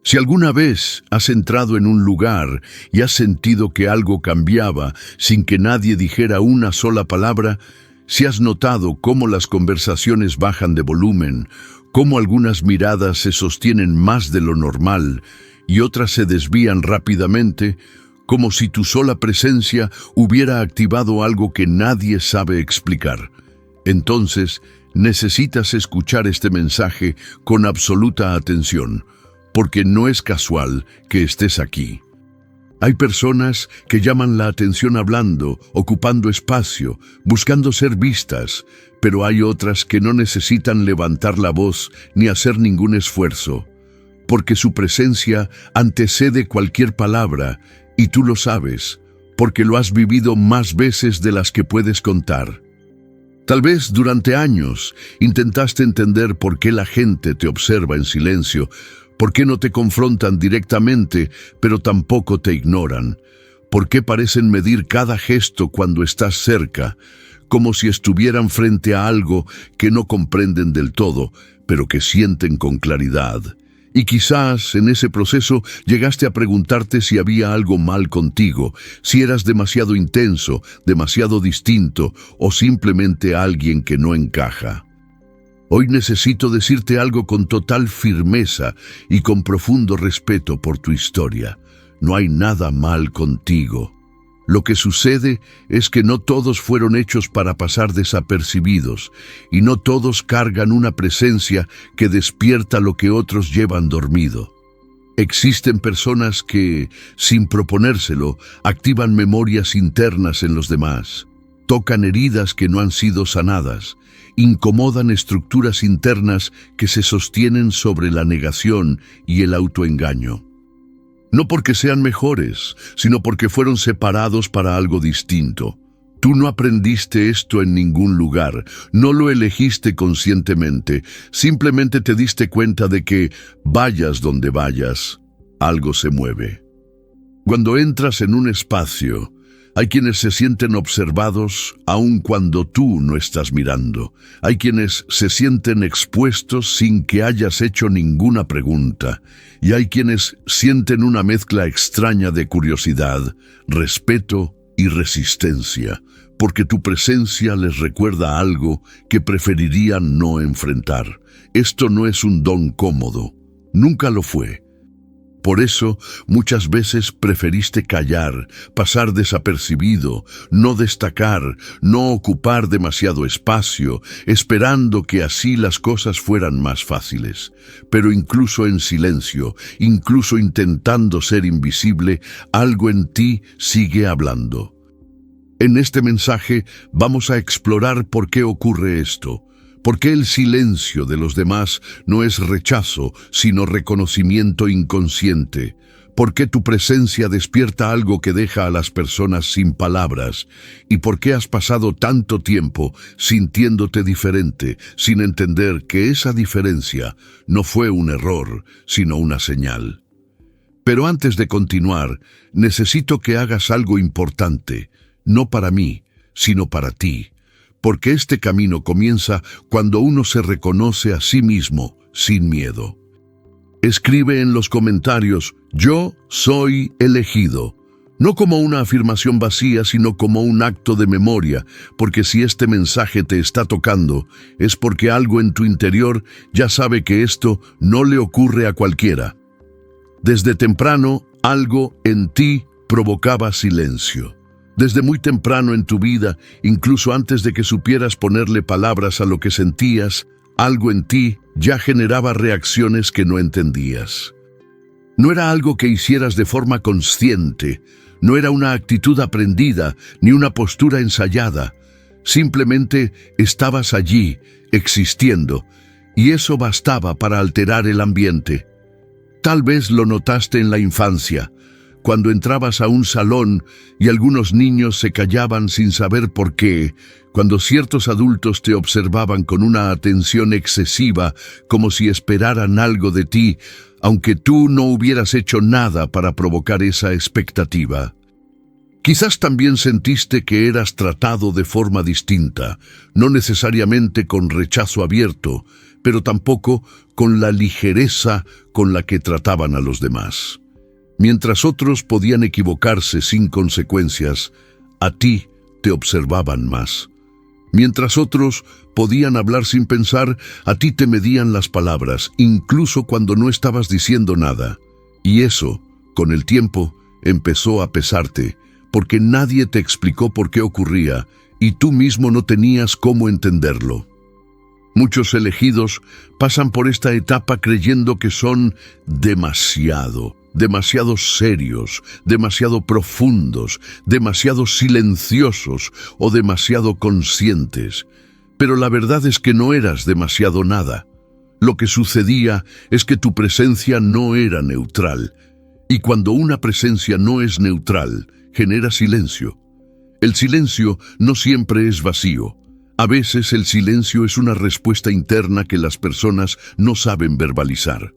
Si alguna vez has entrado en un lugar y has sentido que algo cambiaba sin que nadie dijera una sola palabra, si has notado cómo las conversaciones bajan de volumen, cómo algunas miradas se sostienen más de lo normal y otras se desvían rápidamente, como si tu sola presencia hubiera activado algo que nadie sabe explicar, entonces necesitas escuchar este mensaje con absoluta atención, porque no es casual que estés aquí. Hay personas que llaman la atención hablando, ocupando espacio, buscando ser vistas, pero hay otras que no necesitan levantar la voz ni hacer ningún esfuerzo, porque su presencia antecede cualquier palabra, y tú lo sabes, porque lo has vivido más veces de las que puedes contar. Tal vez durante años intentaste entender por qué la gente te observa en silencio, por qué no te confrontan directamente, pero tampoco te ignoran, por qué parecen medir cada gesto cuando estás cerca, como si estuvieran frente a algo que no comprenden del todo, pero que sienten con claridad. Y quizás en ese proceso llegaste a preguntarte si había algo mal contigo, si eras demasiado intenso, demasiado distinto o simplemente alguien que no encaja. Hoy necesito decirte algo con total firmeza y con profundo respeto por tu historia. No hay nada mal contigo. Lo que sucede es que no todos fueron hechos para pasar desapercibidos y no todos cargan una presencia que despierta lo que otros llevan dormido. Existen personas que, sin proponérselo, activan memorias internas en los demás, tocan heridas que no han sido sanadas, incomodan estructuras internas que se sostienen sobre la negación y el autoengaño. No porque sean mejores, sino porque fueron separados para algo distinto. Tú no aprendiste esto en ningún lugar, no lo elegiste conscientemente, simplemente te diste cuenta de que, vayas donde vayas, algo se mueve. Cuando entras en un espacio, hay quienes se sienten observados aun cuando tú no estás mirando. Hay quienes se sienten expuestos sin que hayas hecho ninguna pregunta. Y hay quienes sienten una mezcla extraña de curiosidad, respeto y resistencia, porque tu presencia les recuerda algo que preferirían no enfrentar. Esto no es un don cómodo, nunca lo fue. Por eso, muchas veces preferiste callar, pasar desapercibido, no destacar, no ocupar demasiado espacio, esperando que así las cosas fueran más fáciles. Pero incluso en silencio, incluso intentando ser invisible, algo en ti sigue hablando. En este mensaje vamos a explorar por qué ocurre esto. ¿Por qué el silencio de los demás no es rechazo, sino reconocimiento inconsciente? ¿Por qué tu presencia despierta algo que deja a las personas sin palabras? ¿Y por qué has pasado tanto tiempo sintiéndote diferente, sin entender que esa diferencia no fue un error, sino una señal? Pero antes de continuar, necesito que hagas algo importante, no para mí, sino para ti. Porque este camino comienza cuando uno se reconoce a sí mismo sin miedo. Escribe en los comentarios, yo soy elegido, no como una afirmación vacía, sino como un acto de memoria, porque si este mensaje te está tocando, es porque algo en tu interior ya sabe que esto no le ocurre a cualquiera. Desde temprano, algo en ti provocaba silencio. Desde muy temprano en tu vida, incluso antes de que supieras ponerle palabras a lo que sentías, algo en ti ya generaba reacciones que no entendías. No era algo que hicieras de forma consciente, no era una actitud aprendida, ni una postura ensayada. Simplemente estabas allí, existiendo, y eso bastaba para alterar el ambiente. Tal vez lo notaste en la infancia, cuando entrabas a un salón y algunos niños se callaban sin saber por qué, cuando ciertos adultos te observaban con una atención excesiva, como si esperaran algo de ti, aunque tú no hubieras hecho nada para provocar esa expectativa. Quizás también sentiste que eras tratado de forma distinta, no necesariamente con rechazo abierto, pero tampoco con la ligereza con la que trataban a los demás. Mientras otros podían equivocarse sin consecuencias, a ti te observaban más. Mientras otros podían hablar sin pensar, a ti te medían las palabras, incluso cuando no estabas diciendo nada. Y eso, con el tiempo, empezó a pesarte, porque nadie te explicó por qué ocurría, y tú mismo no tenías cómo entenderlo. Muchos elegidos pasan por esta etapa creyendo que son demasiado serios, demasiado profundos, demasiado silenciosos o demasiado conscientes. Pero la verdad es que no eras demasiado nada. Lo que sucedía es que tu presencia no era neutral. Y cuando una presencia no es neutral, genera silencio. El silencio no siempre es vacío. A veces el silencio es una respuesta interna que las personas no saben verbalizar.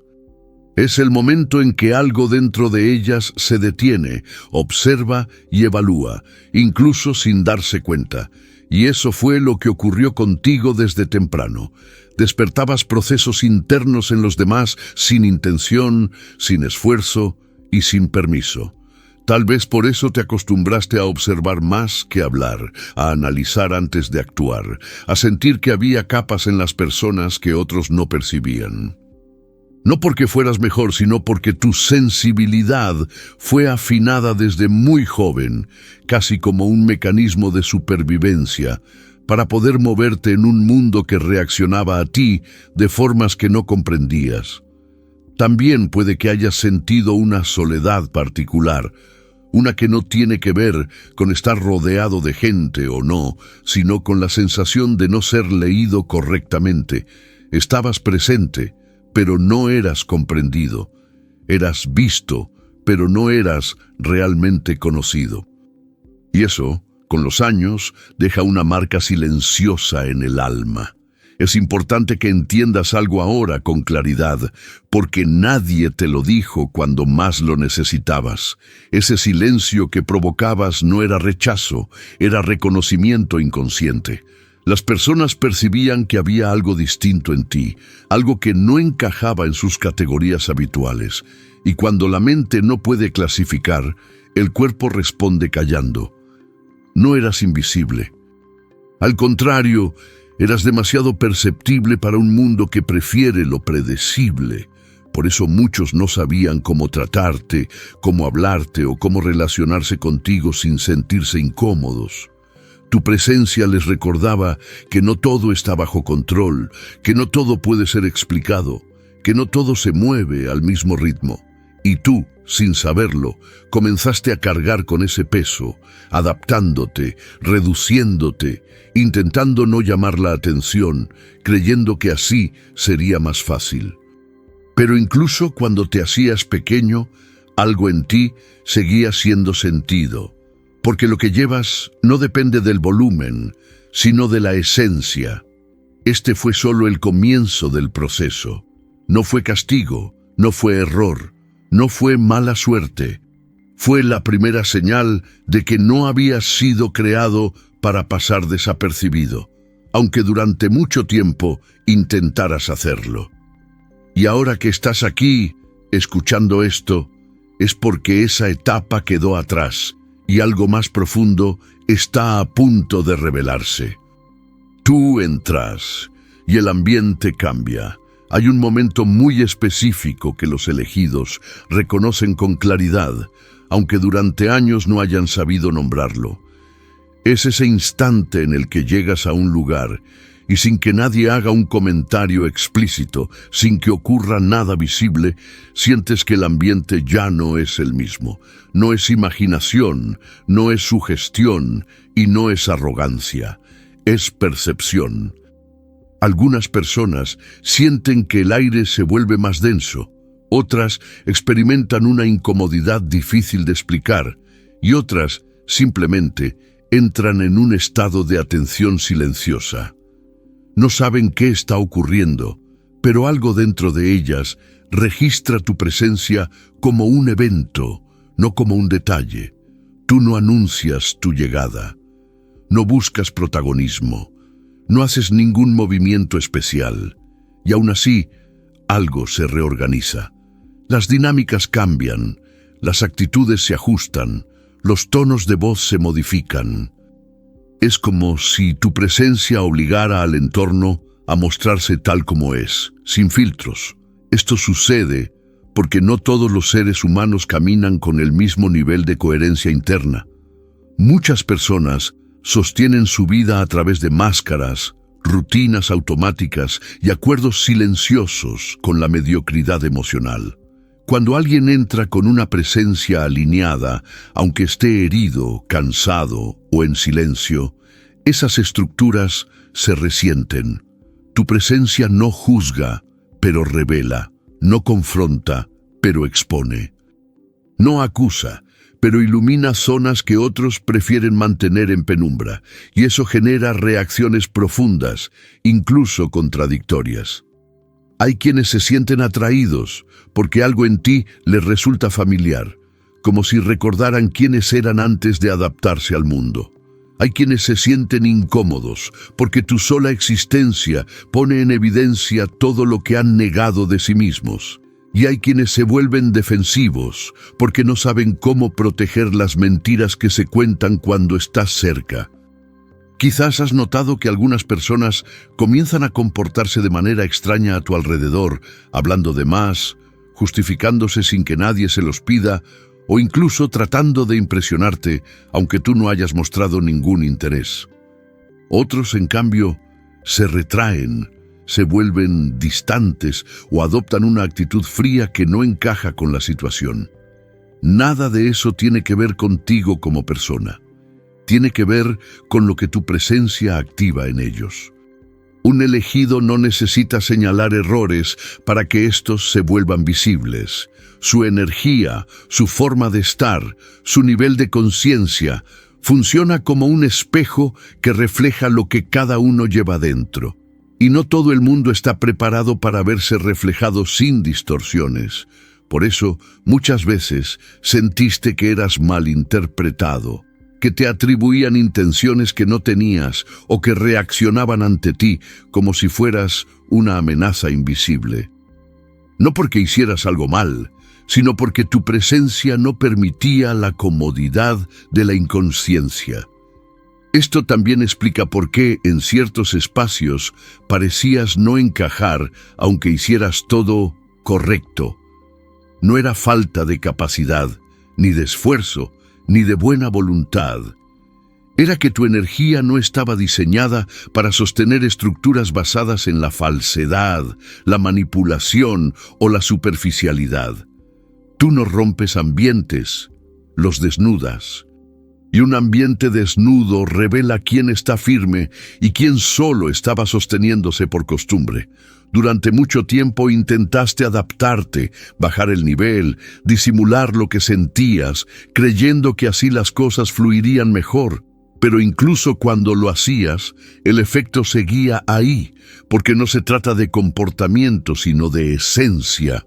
Es el momento en que algo dentro de ellas se detiene, observa y evalúa, incluso sin darse cuenta. Y eso fue lo que ocurrió contigo desde temprano. Despertabas procesos internos en los demás sin intención, sin esfuerzo y sin permiso. Tal vez por eso te acostumbraste a observar más que hablar, a analizar antes de actuar, a sentir que había capas en las personas que otros no percibían. No porque fueras mejor, sino porque tu sensibilidad fue afinada desde muy joven, casi como un mecanismo de supervivencia, para poder moverte en un mundo que reaccionaba a ti de formas que no comprendías. También puede que hayas sentido una soledad particular, una que no tiene que ver con estar rodeado de gente o no, sino con la sensación de no ser leído correctamente. Estabas presente, pero no eras comprendido. Eras visto, pero no eras realmente conocido. Y eso, con los años, deja una marca silenciosa en el alma. Es importante que entiendas algo ahora con claridad, porque nadie te lo dijo cuando más lo necesitabas. Ese silencio que provocabas no era rechazo, era reconocimiento inconsciente. Las personas percibían que había algo distinto en ti, algo que no encajaba en sus categorías habituales. Y cuando la mente no puede clasificar, el cuerpo responde callando. No eras invisible. Al contrario, eras demasiado perceptible para un mundo que prefiere lo predecible. Por eso muchos no sabían cómo tratarte, cómo hablarte o cómo relacionarse contigo sin sentirse incómodos. Tu presencia les recordaba que no todo está bajo control, que no todo puede ser explicado, que no todo se mueve al mismo ritmo. Y tú, sin saberlo, comenzaste a cargar con ese peso, adaptándote, reduciéndote, intentando no llamar la atención, creyendo que así sería más fácil. Pero incluso cuando te hacías pequeño, algo en ti seguía siendo sentido, porque lo que llevas no depende del volumen, sino de la esencia. Este fue solo el comienzo del proceso. No fue castigo, no fue error, no fue mala suerte. Fue la primera señal de que no habías sido creado para pasar desapercibido, aunque durante mucho tiempo intentaras hacerlo. Y ahora que estás aquí, escuchando esto, es porque esa etapa quedó atrás y algo más profundo está a punto de revelarse. Tú entras y el ambiente cambia. Hay un momento muy específico que los elegidos reconocen con claridad, aunque durante años no hayan sabido nombrarlo. Es ese instante en el que llegas a un lugar y sin que nadie haga un comentario explícito, sin que ocurra nada visible, sientes que el ambiente ya no es el mismo. No es imaginación, no es sugestión y no es arrogancia. Es percepción. Algunas personas sienten que el aire se vuelve más denso, otras experimentan una incomodidad difícil de explicar y otras simplemente entran en un estado de atención silenciosa. No saben qué está ocurriendo, pero algo dentro de ellas registra tu presencia como un evento, no como un detalle. Tú no anuncias tu llegada, no buscas protagonismo. No haces ningún movimiento especial. Y aún así, algo se reorganiza. Las dinámicas cambian, las actitudes se ajustan, los tonos de voz se modifican. Es como si tu presencia obligara al entorno a mostrarse tal como es, sin filtros. Esto sucede porque no todos los seres humanos caminan con el mismo nivel de coherencia interna. Muchas personas sostienen su vida a través de máscaras, rutinas automáticas y acuerdos silenciosos con la mediocridad emocional. Cuando alguien entra con una presencia alineada, aunque esté herido, cansado o en silencio, esas estructuras se resienten. Tu presencia no juzga, pero revela, no confronta, pero expone. No acusa, pero ilumina zonas que otros prefieren mantener en penumbra, y eso genera reacciones profundas, incluso contradictorias. Hay quienes se sienten atraídos porque algo en ti les resulta familiar, como si recordaran quiénes eran antes de adaptarse al mundo. Hay quienes se sienten incómodos porque tu sola existencia pone en evidencia todo lo que han negado de sí mismos. Y hay quienes se vuelven defensivos porque no saben cómo proteger las mentiras que se cuentan cuando estás cerca. Quizás has notado que algunas personas comienzan a comportarse de manera extraña a tu alrededor, hablando de más, justificándose sin que nadie se los pida, o incluso tratando de impresionarte, aunque tú no hayas mostrado ningún interés. Otros, en cambio, se retraen, se vuelven distantes o adoptan una actitud fría que no encaja con la situación. Nada de eso tiene que ver contigo como persona. Tiene que ver con lo que tu presencia activa en ellos. Un elegido no necesita señalar errores para que estos se vuelvan visibles. Su energía, su forma de estar, su nivel de conciencia, funciona como un espejo que refleja lo que cada uno lleva dentro. Y no todo el mundo está preparado para verse reflejado sin distorsiones. Por eso, muchas veces sentiste que eras malinterpretado, que te atribuían intenciones que no tenías o que reaccionaban ante ti como si fueras una amenaza invisible. No porque hicieras algo mal, sino porque tu presencia no permitía la comodidad de la inconsciencia. Esto también explica por qué en ciertos espacios parecías no encajar aunque hicieras todo correcto. No era falta de capacidad, ni de esfuerzo, ni de buena voluntad. Era que tu energía no estaba diseñada para sostener estructuras basadas en la falsedad, la manipulación o la superficialidad. Tú no rompes ambientes, los desnudas. Y un ambiente desnudo revela quién está firme y quién solo estaba sosteniéndose por costumbre. Durante mucho tiempo intentaste adaptarte, bajar el nivel, disimular lo que sentías, creyendo que así las cosas fluirían mejor. Pero incluso cuando lo hacías, el efecto seguía ahí, porque no se trata de comportamiento, sino de esencia.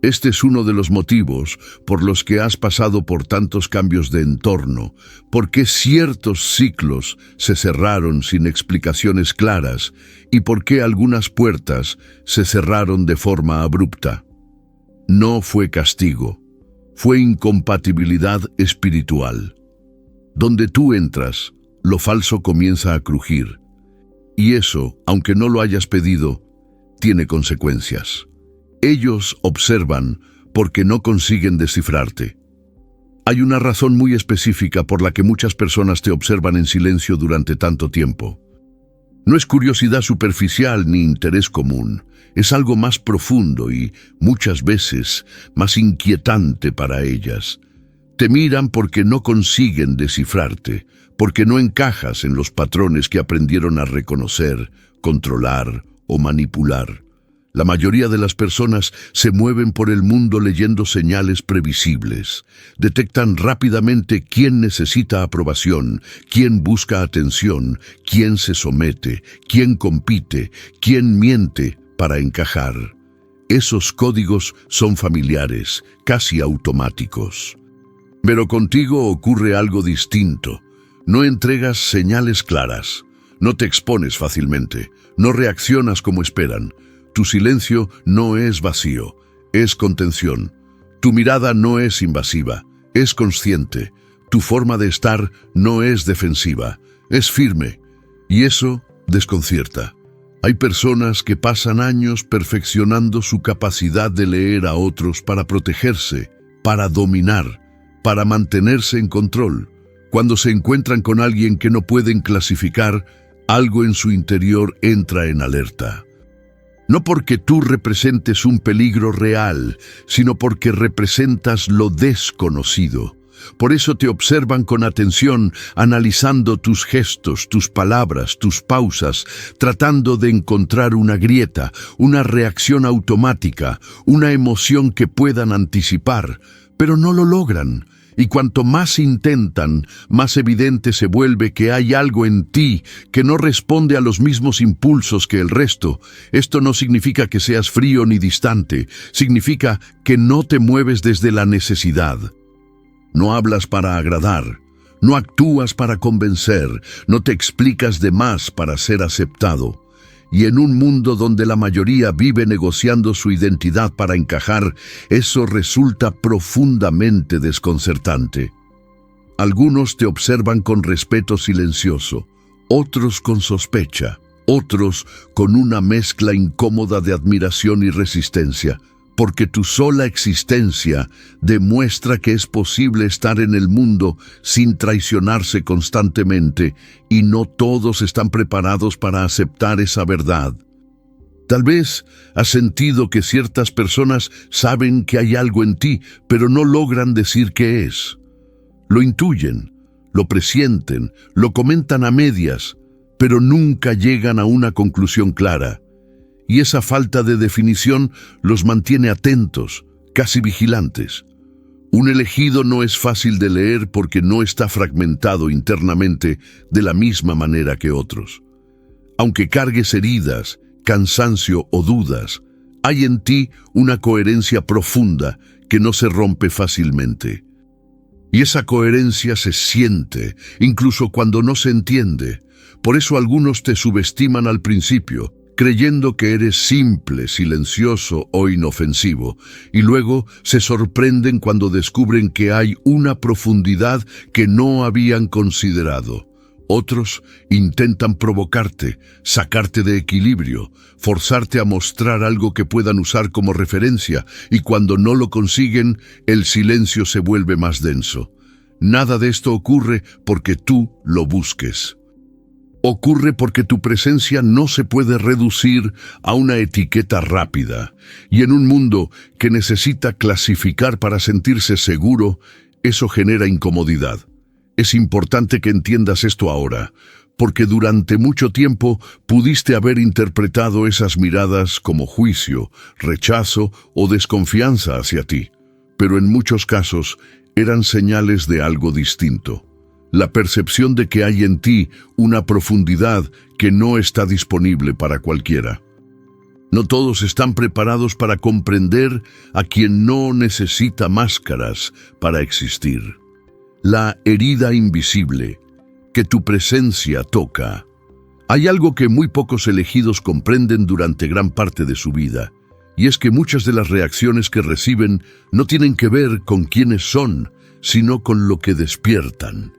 Este es uno de los motivos por los que has pasado por tantos cambios de entorno, por qué ciertos ciclos se cerraron sin explicaciones claras y por qué algunas puertas se cerraron de forma abrupta. No fue castigo, fue incompatibilidad espiritual. Donde tú entras, lo falso comienza a crujir. Y eso, aunque no lo hayas pedido, tiene consecuencias. Ellos observan porque no consiguen descifrarte. Hay una razón muy específica por la que muchas personas te observan en silencio durante tanto tiempo. No es curiosidad superficial ni interés común, es algo más profundo y, muchas veces, más inquietante para ellas. Te miran porque no consiguen descifrarte, porque no encajas en los patrones que aprendieron a reconocer, controlar o manipular. La mayoría de las personas se mueven por el mundo leyendo señales previsibles. Detectan rápidamente quién necesita aprobación, quién busca atención, quién se somete, quién compite, quién miente para encajar. Esos códigos son familiares, casi automáticos. Pero contigo ocurre algo distinto. No entregas señales claras, no te expones fácilmente, no reaccionas como esperan. Tu silencio no es vacío, es contención. Tu mirada no es invasiva, es consciente. Tu forma de estar no es defensiva, es firme. Y eso desconcierta. Hay personas que pasan años perfeccionando su capacidad de leer a otros para protegerse, para dominar, para mantenerse en control. Cuando se encuentran con alguien que no pueden clasificar, algo en su interior entra en alerta. No porque tú representes un peligro real, sino porque representas lo desconocido. Por eso te observan con atención, analizando tus gestos, tus palabras, tus pausas, tratando de encontrar una grieta, una reacción automática, una emoción que puedan anticipar, pero no lo logran. Y cuanto más intentan, más evidente se vuelve que hay algo en ti que no responde a los mismos impulsos que el resto. Esto no significa que seas frío ni distante, significa que no te mueves desde la necesidad. No hablas para agradar, no actúas para convencer, no te explicas de más para ser aceptado. Y en un mundo donde la mayoría vive negociando su identidad para encajar, eso resulta profundamente desconcertante. Algunos te observan con respeto silencioso, otros con sospecha, otros con una mezcla incómoda de admiración y resistencia, porque tu sola existencia demuestra que es posible estar en el mundo sin traicionarse constantemente, y no todos están preparados para aceptar esa verdad. Tal vez has sentido que ciertas personas saben que hay algo en ti, pero no logran decir qué es. Lo intuyen, lo presienten, lo comentan a medias, pero nunca llegan a una conclusión clara. Y esa falta de definición los mantiene atentos, casi vigilantes. Un elegido no es fácil de leer porque no está fragmentado internamente de la misma manera que otros. Aunque cargues heridas, cansancio o dudas, hay en ti una coherencia profunda que no se rompe fácilmente. Y esa coherencia se siente, incluso cuando no se entiende. Por eso algunos te subestiman al principio, creyendo que eres simple, silencioso o inofensivo, y luego se sorprenden cuando descubren que hay una profundidad que no habían considerado. Otros intentan provocarte, sacarte de equilibrio, forzarte a mostrar algo que puedan usar como referencia, y cuando no lo consiguen, el silencio se vuelve más denso. Nada de esto ocurre porque tú lo busques. Ocurre porque tu presencia no se puede reducir a una etiqueta rápida, y en un mundo que necesita clasificar para sentirse seguro, eso genera incomodidad. Es importante que entiendas esto ahora, porque durante mucho tiempo pudiste haber interpretado esas miradas como juicio, rechazo o desconfianza hacia ti, pero en muchos casos eran señales de algo distinto. La percepción de que hay en ti una profundidad que no está disponible para cualquiera. No todos están preparados para comprender a quien no necesita máscaras para existir. La herida invisible que tu presencia toca. Hay algo que muy pocos elegidos comprenden durante gran parte de su vida, y es que muchas de las reacciones que reciben no tienen que ver con quiénes son, sino con lo que despiertan.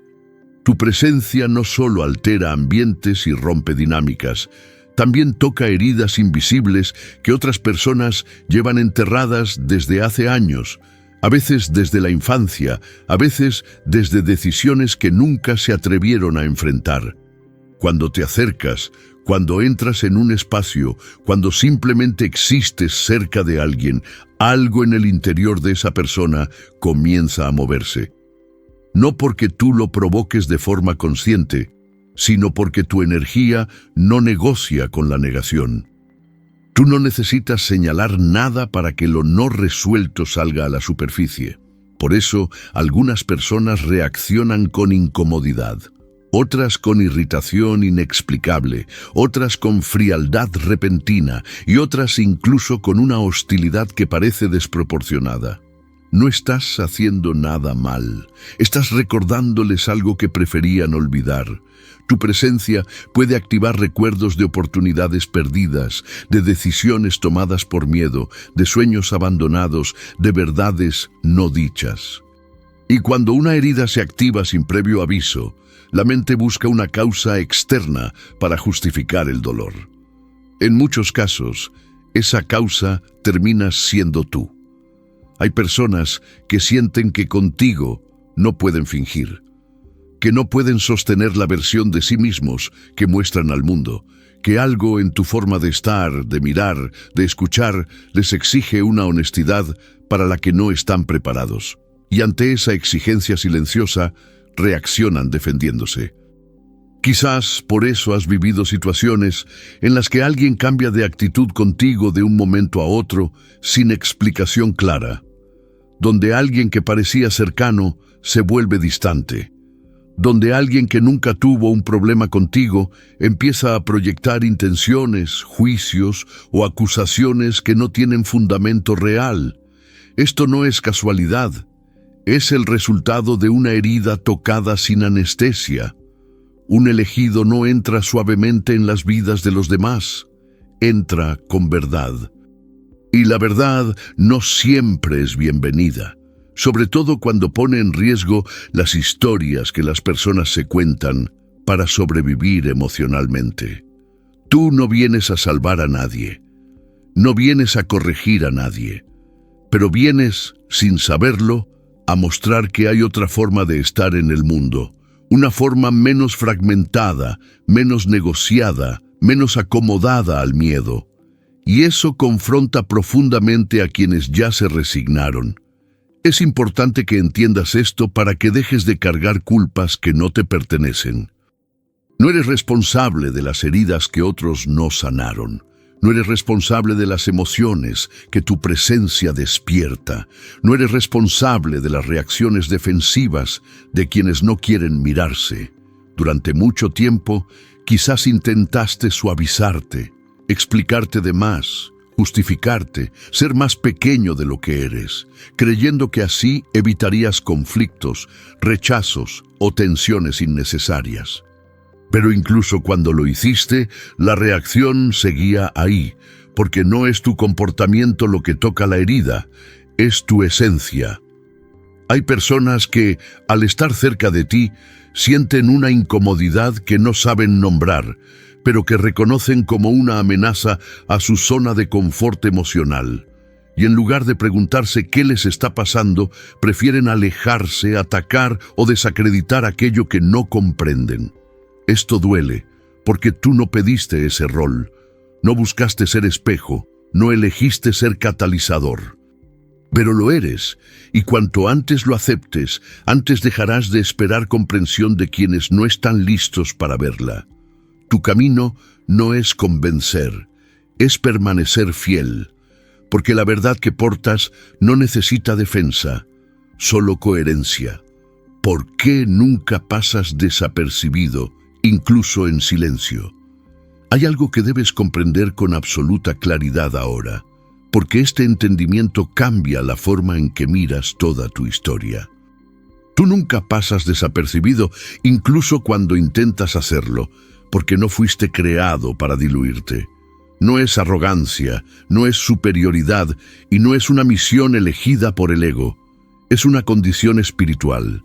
Tu presencia no solo altera ambientes y rompe dinámicas, también toca heridas invisibles que otras personas llevan enterradas desde hace años, a veces desde la infancia, a veces desde decisiones que nunca se atrevieron a enfrentar. Cuando te acercas, cuando entras en un espacio, cuando simplemente existes cerca de alguien, algo en el interior de esa persona comienza a moverse. No porque tú lo provoques de forma consciente, sino porque tu energía no negocia con la negación. Tú no necesitas señalar nada para que lo no resuelto salga a la superficie. Por eso, algunas personas reaccionan con incomodidad, otras con irritación inexplicable, otras con frialdad repentina y otras incluso con una hostilidad que parece desproporcionada. No estás haciendo nada mal. Estás recordándoles algo que preferían olvidar. Tu presencia puede activar recuerdos de oportunidades perdidas, de decisiones tomadas por miedo, de sueños abandonados, de verdades no dichas. Y cuando una herida se activa sin previo aviso, la mente busca una causa externa para justificar el dolor. En muchos casos, esa causa termina siendo tú. Hay personas que sienten que contigo no pueden fingir, que no pueden sostener la versión de sí mismos que muestran al mundo, que algo en tu forma de estar, de mirar, de escuchar, les exige una honestidad para la que no están preparados. Y ante esa exigencia silenciosa, reaccionan defendiéndose. Quizás por eso has vivido situaciones en las que alguien cambia de actitud contigo de un momento a otro sin explicación clara, donde alguien que parecía cercano se vuelve distante, donde alguien que nunca tuvo un problema contigo empieza a proyectar intenciones, juicios o acusaciones que no tienen fundamento real. Esto no es casualidad, es el resultado de una herida tocada sin anestesia. Un elegido no entra suavemente en las vidas de los demás, entra con verdad. Y la verdad no siempre es bienvenida, sobre todo cuando pone en riesgo las historias que las personas se cuentan para sobrevivir emocionalmente. Tú no vienes a salvar a nadie, no vienes a corregir a nadie, pero vienes, sin saberlo, a mostrar que hay otra forma de estar en el mundo, una forma menos fragmentada, menos negociada, menos acomodada al miedo. Y eso confronta profundamente a quienes ya se resignaron. Es importante que entiendas esto para que dejes de cargar culpas que no te pertenecen. No eres responsable de las heridas que otros no sanaron. No eres responsable de las emociones que tu presencia despierta. No eres responsable de las reacciones defensivas de quienes no quieren mirarse. Durante mucho tiempo, quizás intentaste suavizarte, explicarte de más, justificarte, ser más pequeño de lo que eres, creyendo que así evitarías conflictos, rechazos o tensiones innecesarias. Pero incluso cuando lo hiciste, la reacción seguía ahí, porque no es tu comportamiento lo que toca la herida, es tu esencia. Hay personas que, al estar cerca de ti, sienten una incomodidad que no saben nombrar, pero que reconocen como una amenaza a su zona de confort emocional. Y en lugar de preguntarse qué les está pasando, prefieren alejarse, atacar o desacreditar aquello que no comprenden. Esto duele, porque tú no pediste ese rol, no buscaste ser espejo, no elegiste ser catalizador. Pero lo eres, y cuanto antes lo aceptes, antes dejarás de esperar comprensión de quienes no están listos para verla. Tu camino no es convencer, es permanecer fiel, porque la verdad que portas no necesita defensa, solo coherencia. ¿Por qué nunca pasas desapercibido, incluso en silencio? Hay algo que debes comprender con absoluta claridad ahora, porque este entendimiento cambia la forma en que miras toda tu historia. Tú nunca pasas desapercibido, incluso cuando intentas hacerlo, porque no fuiste creado para diluirte. No es arrogancia, no es superioridad y no es una misión elegida por el ego. Es una condición espiritual.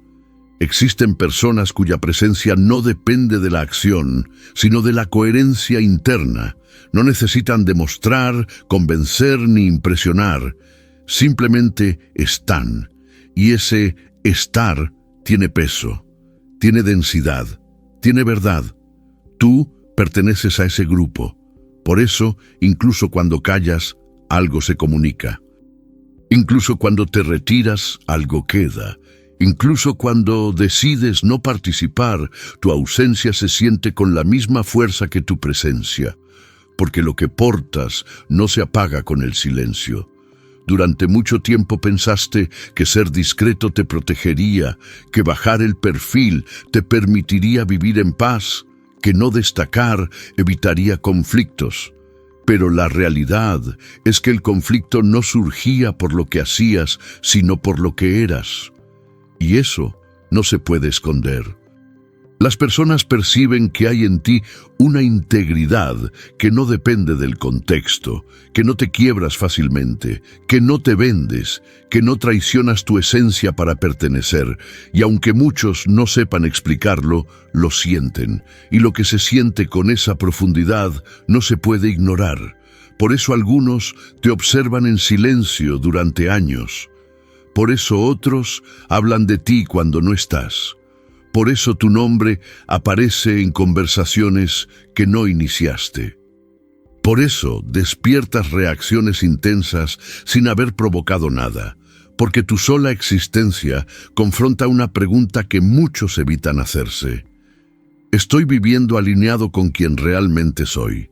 Existen personas cuya presencia no depende de la acción, sino de la coherencia interna. No necesitan demostrar, convencer ni impresionar. Simplemente están. Y ese estar tiene peso, tiene densidad, tiene verdad. Tú perteneces a ese grupo. Por eso, incluso cuando callas, algo se comunica. Incluso cuando te retiras, algo queda. Incluso cuando decides no participar, tu ausencia se siente con la misma fuerza que tu presencia, porque lo que portas no se apaga con el silencio. Durante mucho tiempo pensaste que ser discreto te protegería, que bajar el perfil te permitiría vivir en paz, que no destacar evitaría conflictos. Pero la realidad es que el conflicto no surgía por lo que hacías, sino por lo que eras. Y eso no se puede esconder. Las personas perciben que hay en ti una integridad que no depende del contexto, que no te quiebras fácilmente, que no te vendes, que no traicionas tu esencia para pertenecer, y aunque muchos no sepan explicarlo, lo sienten, y lo que se siente con esa profundidad no se puede ignorar. Por eso algunos te observan en silencio durante años. Por eso otros hablan de ti cuando no estás. Por eso tu nombre aparece en conversaciones que no iniciaste. Por eso despiertas reacciones intensas sin haber provocado nada, porque tu sola existencia confronta una pregunta que muchos evitan hacerse. ¿Estoy viviendo alineado con quien realmente soy?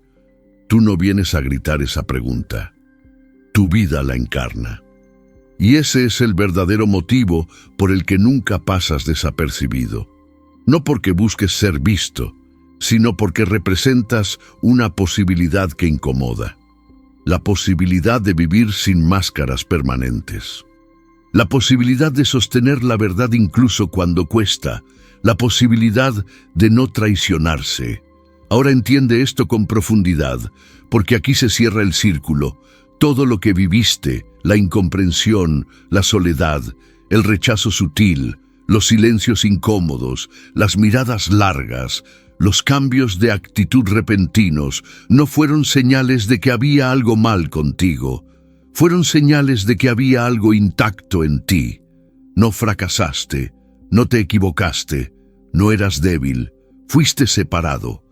Tú no vienes a gritar esa pregunta. Tu vida la encarna. Y ese es el verdadero motivo por el que nunca pasas desapercibido. No porque busques ser visto, sino porque representas una posibilidad que incomoda. La posibilidad de vivir sin máscaras permanentes. La posibilidad de sostener la verdad incluso cuando cuesta. La posibilidad de no traicionarse. Ahora entiende esto con profundidad, porque aquí se cierra el círculo. Todo lo que viviste, la incomprensión, la soledad, el rechazo sutil, los silencios incómodos, las miradas largas, los cambios de actitud repentinos, no fueron señales de que había algo mal contigo. Fueron señales de que había algo intacto en ti. No fracasaste, no te equivocaste, no eras débil, fuiste separado.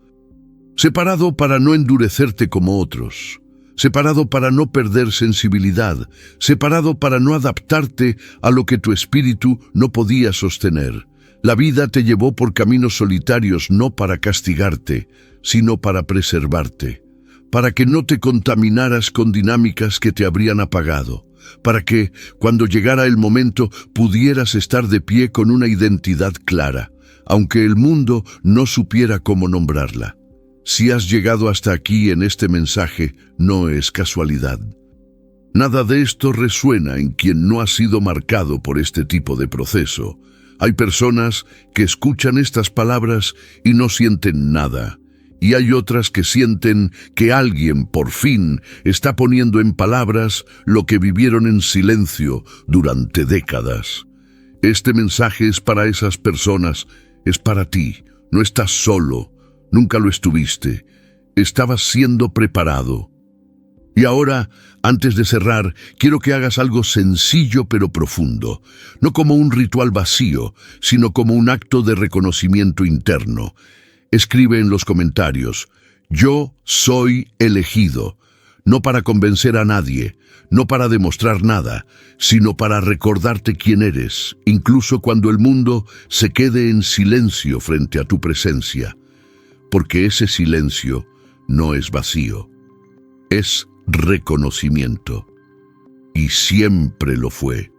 Separado para no endurecerte como otros. Separado para no perder sensibilidad, separado para no adaptarte a lo que tu espíritu no podía sostener. La vida te llevó por caminos solitarios no para castigarte, sino para preservarte, para que no te contaminaras con dinámicas que te habrían apagado, para que, cuando llegara el momento, pudieras estar de pie con una identidad clara, aunque el mundo no supiera cómo nombrarla. Si has llegado hasta aquí en este mensaje, no es casualidad. Nada de esto resuena en quien no ha sido marcado por este tipo de proceso. Hay personas que escuchan estas palabras y no sienten nada, y hay otras que sienten que alguien, por fin, está poniendo en palabras lo que vivieron en silencio durante décadas. Este mensaje es para esas personas, es para ti, no estás solo. Nunca lo estuviste. Estabas siendo preparado. Y ahora, antes de cerrar, quiero que hagas algo sencillo pero profundo. No como un ritual vacío, sino como un acto de reconocimiento interno. Escribe en los comentarios: yo soy elegido. No para convencer a nadie, no para demostrar nada, sino para recordarte quién eres, incluso cuando el mundo se quede en silencio frente a tu presencia. Porque ese silencio no es vacío, es reconocimiento. Y siempre lo fue.